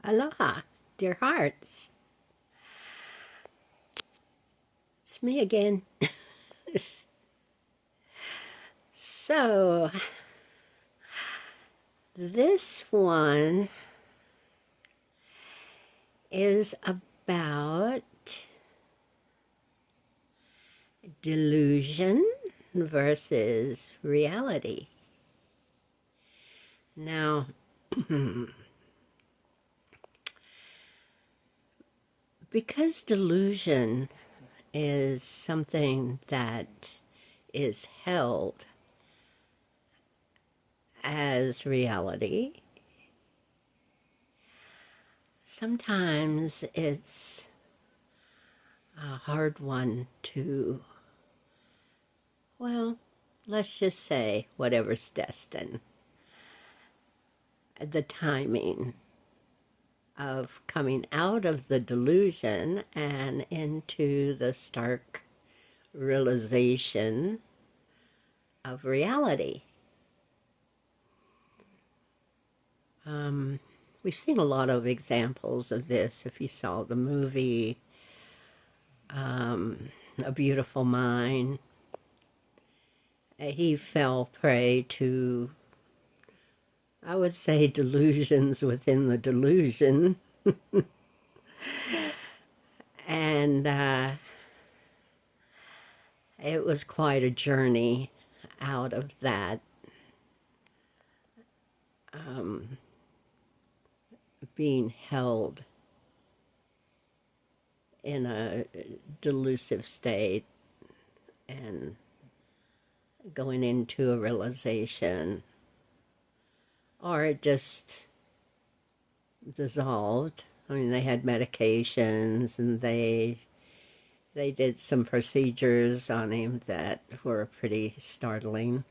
Aloha, dear hearts. It's me again. So, this one is about delusion versus reality. Now, because delusion is something that is held as reality, sometimes it's a hard one to, well, let's just say whatever's destined. The timing of coming out of the delusion and into the stark realization of reality. We've seen a lot of examples of this. If you saw the movie A Beautiful Mind, he fell prey to, I would say, delusions within the delusion. And it was quite a journey out of that being held in a delusive state and going into a realization, or it just dissolved. I mean, they had medications and they did some procedures on him that were pretty startling,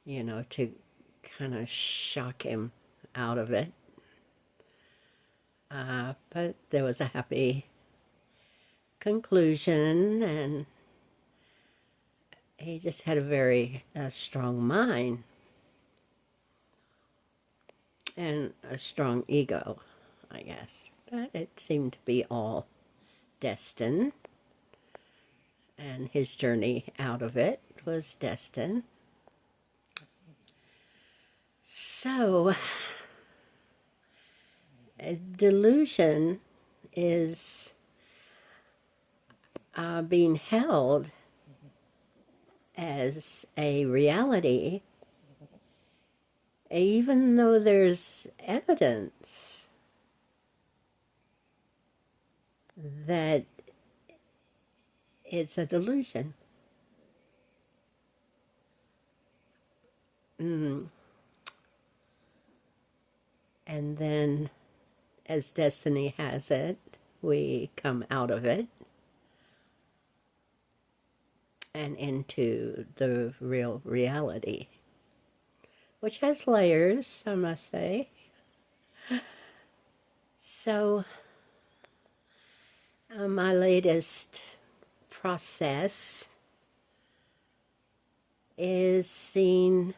to kind of shock him out of it. But there was a happy conclusion, and he just had a very strong mind and a strong ego, I guess. But it seemed to be all destined, and his journey out of it was destined. So, a delusion is being held as a reality, even though there's evidence that it's a delusion. And then, as destiny has it, we come out of it and into the real reality, which has layers, I must say. So, my latest process is seeing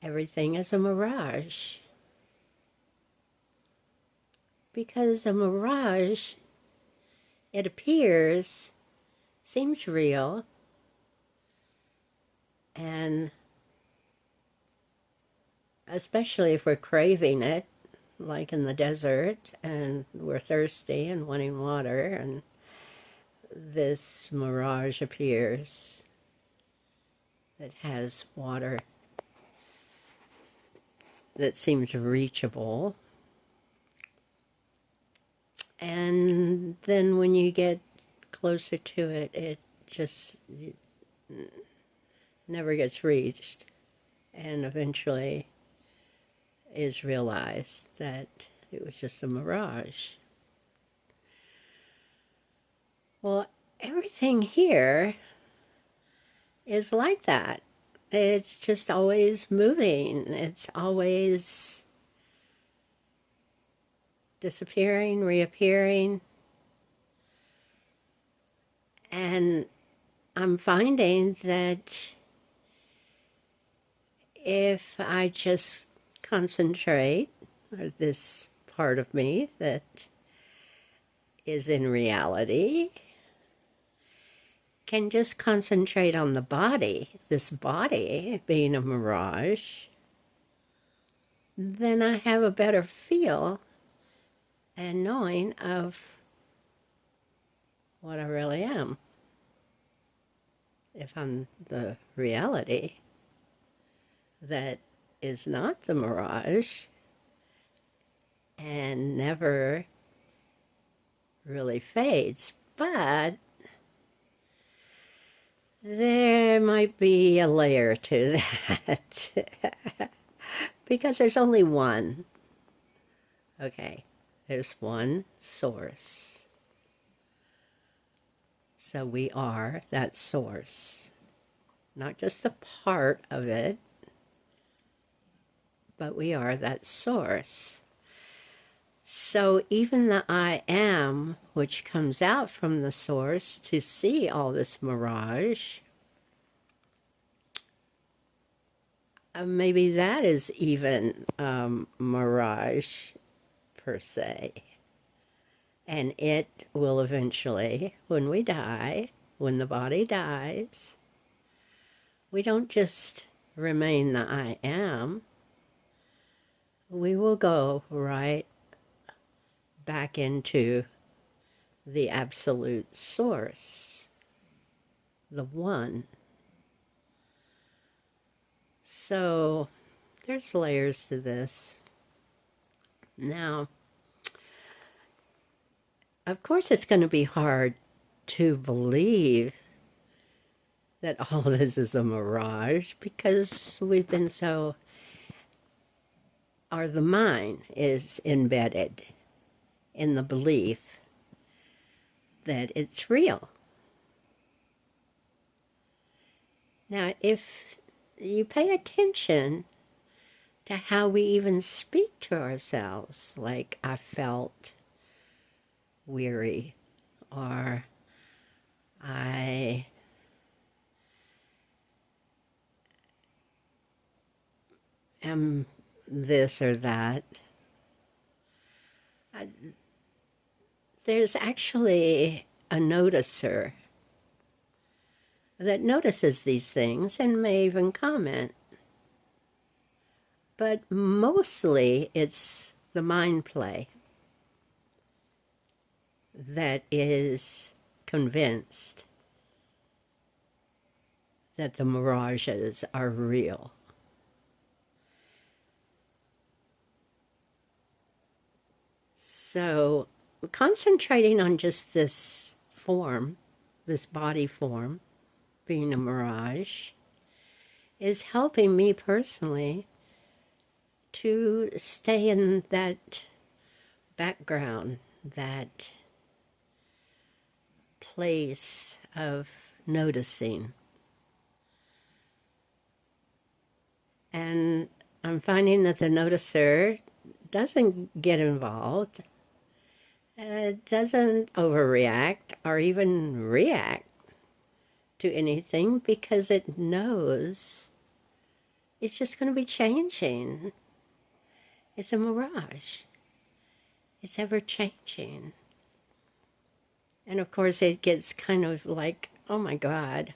everything as a mirage. Because a mirage, it appears, seems real, and especially if we're craving it, like in the desert, and we're thirsty and wanting water, and this mirage appears that has water that seems reachable. And then when you get closer to it, it just never gets reached, and eventually is realized that it was just a mirage. Well, everything here is like that. It's just always moving. It's always disappearing, reappearing. And I'm finding that if I just concentrate, or this part of me that is in reality, can just concentrate on the body, this body being a mirage, then I have a better feel and knowing of what I really am. If I'm the reality that is not the mirage and never really fades, but there might be a layer to that because there's only one. Okay, there's one source. So we are that source, not just a part of it, but we are that source. So even the I am, which comes out from the source to see all this mirage, maybe that is even mirage per se. And it will eventually, when we die, when the body dies, we don't just remain the I am. We will go right back into the absolute source, the one. So there's layers to this. Now, of course, it's going to be hard to believe that all this is a mirage because we've been so, or the mind is embedded in the belief that it's real. Now, if you pay attention to how we even speak to ourselves, like I felt weary, or I am this or that, there's actually a noticer that notices these things and may even comment. But mostly it's the mind play that is convinced that the mirages are real. So concentrating on just this form, this body form, being a mirage, is helping me personally to stay in that background, that place of noticing. And I'm finding that the noticer doesn't get involved, doesn't overreact or even react to anything because it knows it's just going to be changing. It's a mirage. It's ever changing. And of course it gets kind of like, oh my God,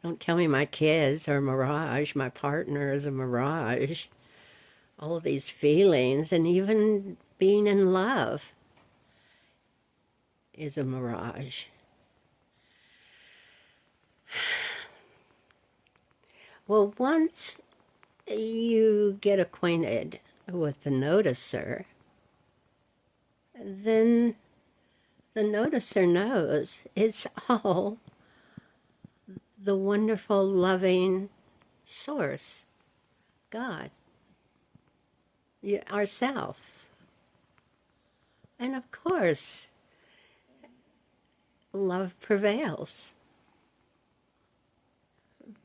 don't tell me my kids are a mirage, my partner is a mirage. All of these feelings and even being in love is a mirage. Well, once you get acquainted with the noticer, then the noticer knows it's all the wonderful, loving source, God, ourself. And of course, love prevails.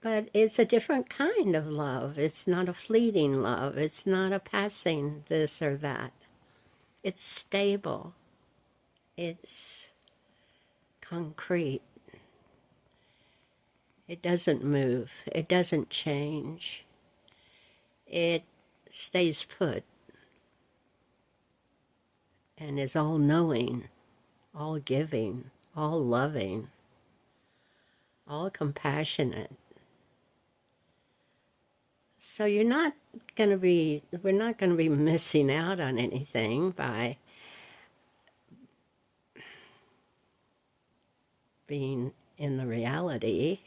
But it's a different kind of love. It's not a fleeting love. It's not a passing this or that. It's stable. It's concrete. It doesn't move. It doesn't change. It stays put and is all knowing, all giving, all loving, all compassionate. So we're not going to be missing out on anything by being in the reality.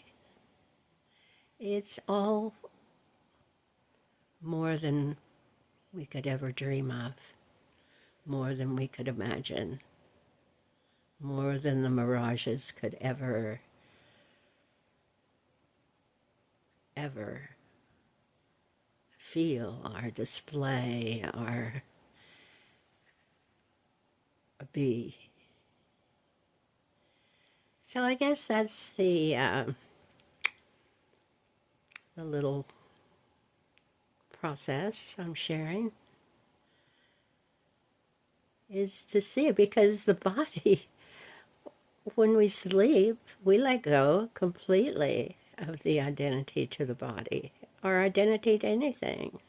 It's all more than we could ever dream of, more than we could imagine, more than the mirages could ever feel or display or be. So I guess that's the little process I'm sharing, is to see it, because the body, when we sleep, we let go completely of the identity to the body, or identity to anything.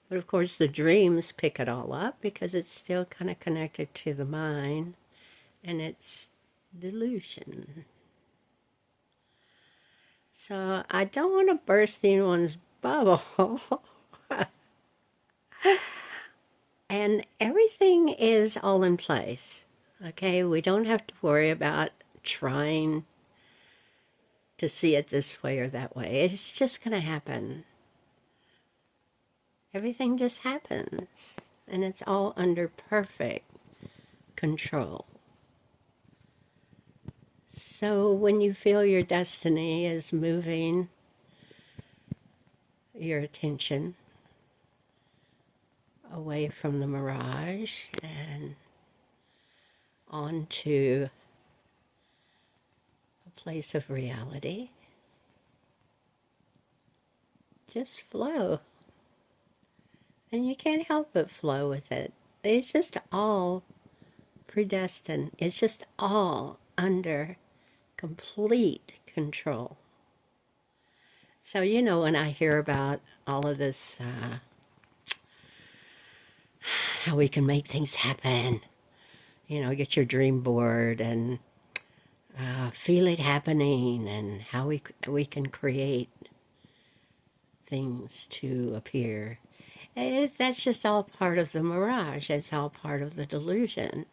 But of course the dreams pick it all up because it's still kind of connected to the mind, and it's delusion. So I don't want to burst anyone's bubble. And everything is all in place. Okay, we don't have to worry about trying to see it this way or that way. It's just going to happen. Everything just happens, and it's all under perfect control. So when you feel your destiny is moving your attention away from the mirage and onto a place of reality, just flow. And you can't help but flow with it. It's just all predestined. It's just all under complete control. So, when I hear about all of this, how we can make things happen, get your dream board and feel it happening, and how we can create things to appear. That's just all part of the mirage. It's all part of the delusion.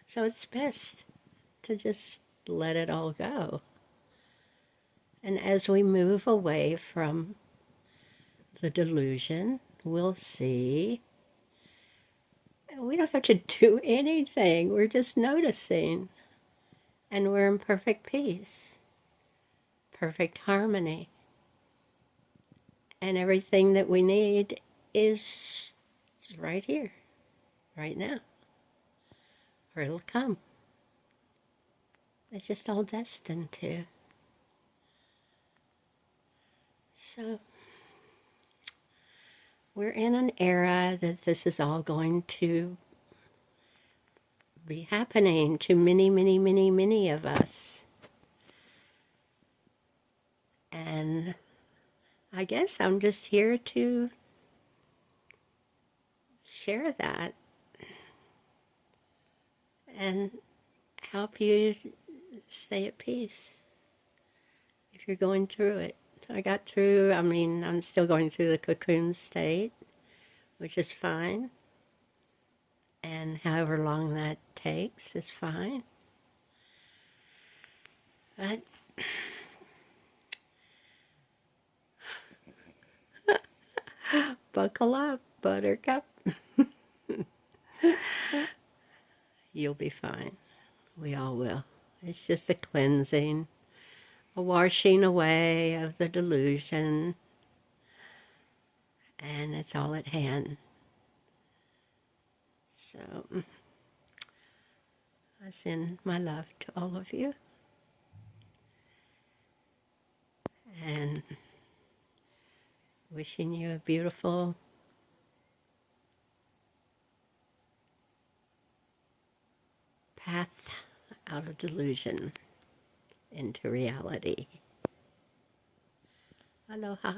So it's best to just let it all go. And as we move away from the delusion, we'll see we don't have to do anything. We're just noticing. And we're in perfect peace, perfect harmony. And everything that we need is right here, right now. Or it'll come. It's just all destined to. So we're in an era that this is all going to be happening to many, many, many, many of us. And I guess I'm just here to share that and help you stay at peace if you're going through it. I'm still going through the cocoon state, which is fine. And however long that takes is fine. But buckle up, buttercup. You'll be fine. We all will. It's just a cleansing, a washing away of the delusion, and it's all at hand. So I send my love to all of you, and wishing you a beautiful path out of delusion into reality. Aloha.